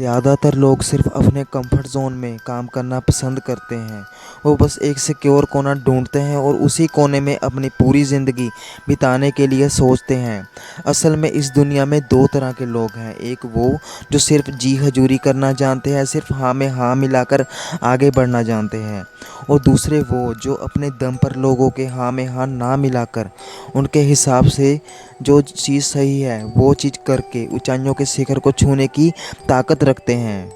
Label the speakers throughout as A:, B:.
A: ज़्यादातर लोग सिर्फ अपने कंफर्ट जोन में काम करना पसंद करते हैं। वो बस एक सिक्योर कोना ढूंढते हैं और उसी कोने में अपनी पूरी ज़िंदगी बिताने के लिए सोचते हैं। असल में इस दुनिया में दो तरह के लोग हैं। एक वो जो सिर्फ जी हजूरी करना जानते हैं, सिर्फ हाँ में हाँ मिलाकर आगे बढ़ना जानते हैं, और दूसरे वो जो अपने दम पर लोगों के हाँ में हाँ ना मिलाकर उनके हिसाब से जो चीज़ सही है वो चीज़ करके ऊंचाइयों के शिखर को छूने की ताकत रखते हैं।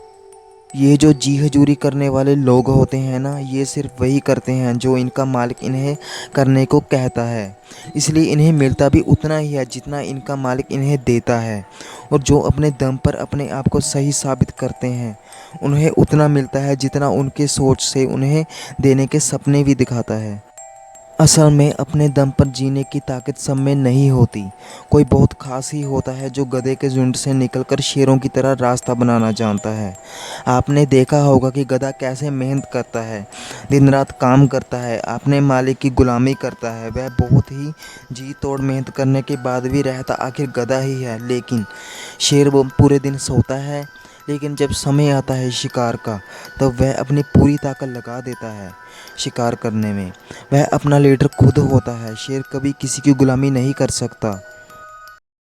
A: ये जो जी हजूरी करने वाले लोग होते हैं ना, ये सिर्फ वही करते हैं जो इनका मालिक इन्हें करने को कहता है। इसलिए इन्हें मिलता भी उतना ही है जितना इनका मालिक इन्हें देता है। और जो अपने दम पर अपने आप को सही साबित करते हैं, उन्हें उतना मिलता है जितना उनके सोच से उन्हें देने के सपने भी दिखाता है। असल में अपने दम पर जीने की ताकत सब में नहीं होती। कोई बहुत खास ही होता है जो गधे के झुंड से निकलकर शेरों की तरह रास्ता बनाना जानता है। आपने देखा होगा कि गधा कैसे मेहनत करता है, दिन रात काम करता है, अपने मालिक की गुलामी करता है। वह बहुत ही जी तोड़ मेहनत करने के बाद भी रहता आखिर गधा ही है। लेकिन शेर वो पूरे दिन सोता है, लेकिन जब समय आता है शिकार का, तब वह अपनी पूरी ताकत लगा देता है शिकार करने में। वह अपना लीडर खुद होता है। शेर कभी किसी की गुलामी नहीं कर सकता।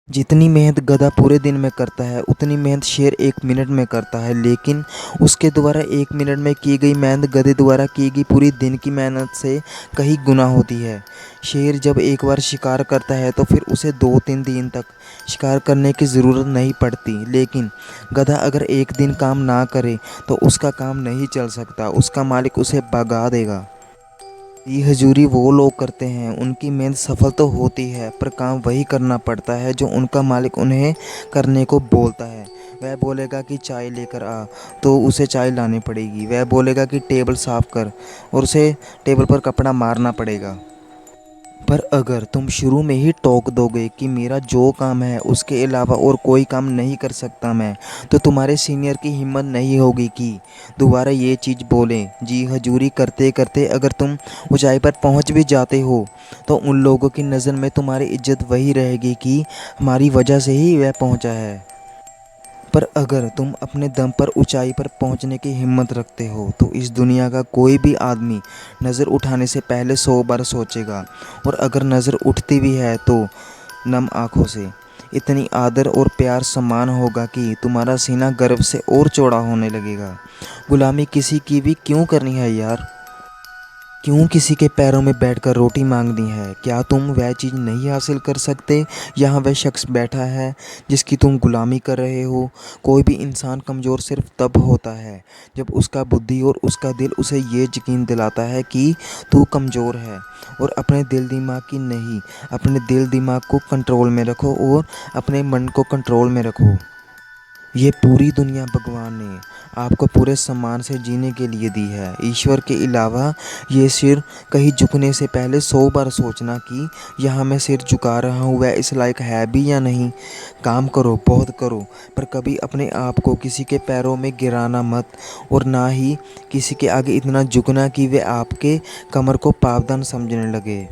A: जितनी मेहनत गधा पूरे दिन में करता है, उतनी मेहनत शेर एक मिनट में करता है। लेकिन उसके द्वारा एक मिनट में की गई मेहनत गधे द्वारा की गई पूरी दिन की मेहनत से कहीं गुना होती है। शेर जब एक बार शिकार करता है तो फिर उसे 2-3 दिन तक शिकार करने की ज़रूरत नहीं पड़ती। लेकिन गधा अगर एक दिन काम ना करे तो उसका काम नहीं चल सकता, उसका मालिक उसे भगा देगा। जी हजूरी वो लोग करते हैं, उनकी मेहनत सफल तो होती है, पर काम वही करना पड़ता है जो उनका मालिक उन्हें करने को बोलता है। वह बोलेगा कि चाय लेकर आ, तो उसे चाय लानी पड़ेगी। वह बोलेगा कि टेबल साफ़ कर, और उसे टेबल पर कपड़ा मारना पड़ेगा। पर अगर तुम शुरू में ही टोक दोगे कि मेरा जो काम है उसके अलावा और कोई काम नहीं कर सकता मैं, तो तुम्हारे सीनियर की हिम्मत नहीं होगी कि दोबारा ये चीज़ बोलें। जी हजूरी करते करते अगर तुम ऊंचाई पर पहुंच भी जाते हो, तो उन लोगों की नज़र में तुम्हारी इज्जत वही रहेगी कि हमारी वजह से ही वह पहुंचा है। पर अगर तुम अपने दम पर ऊंचाई पर पहुंचने की हिम्मत रखते हो, तो इस दुनिया का कोई भी आदमी नज़र उठाने से पहले 100 बार सोचेगा। और अगर नज़र उठती भी है तो नम आँखों से। इतनी आदर और प्यार सम्मान होगा कि तुम्हारा सीना गर्व से और चौड़ा होने लगेगा। गुलामी किसी की भी क्यों करनी है यार? क्यों किसी के पैरों में बैठकर रोटी मांगनी है? क्या तुम वह चीज़ नहीं हासिल कर सकते? यहाँ वह शख्स बैठा है जिसकी तुम गुलामी कर रहे हो। कोई भी इंसान कमज़ोर सिर्फ तब होता है जब उसका बुद्धि और उसका दिल उसे ये यकीन दिलाता है कि तू कमज़ोर है। और अपने दिल दिमाग की नहीं, अपने दिल दिमाग को कंट्रोल में रखो और अपने मन को कंट्रोल में रखो। ये पूरी दुनिया भगवान ने आपको पूरे सम्मान से जीने के लिए दी है। ईश्वर के अलावा ये सिर कहीं झुकने से पहले 100 बार सोचना कि यहाँ मैं सिर झुका रहा हूँ वह इस लायक है भी या नहीं। काम करो, बहुत करो, पर कभी अपने आप को किसी के पैरों में गिराना मत, और ना ही किसी के आगे इतना झुकना कि वे आपके कमर को पावदान समझने लगे।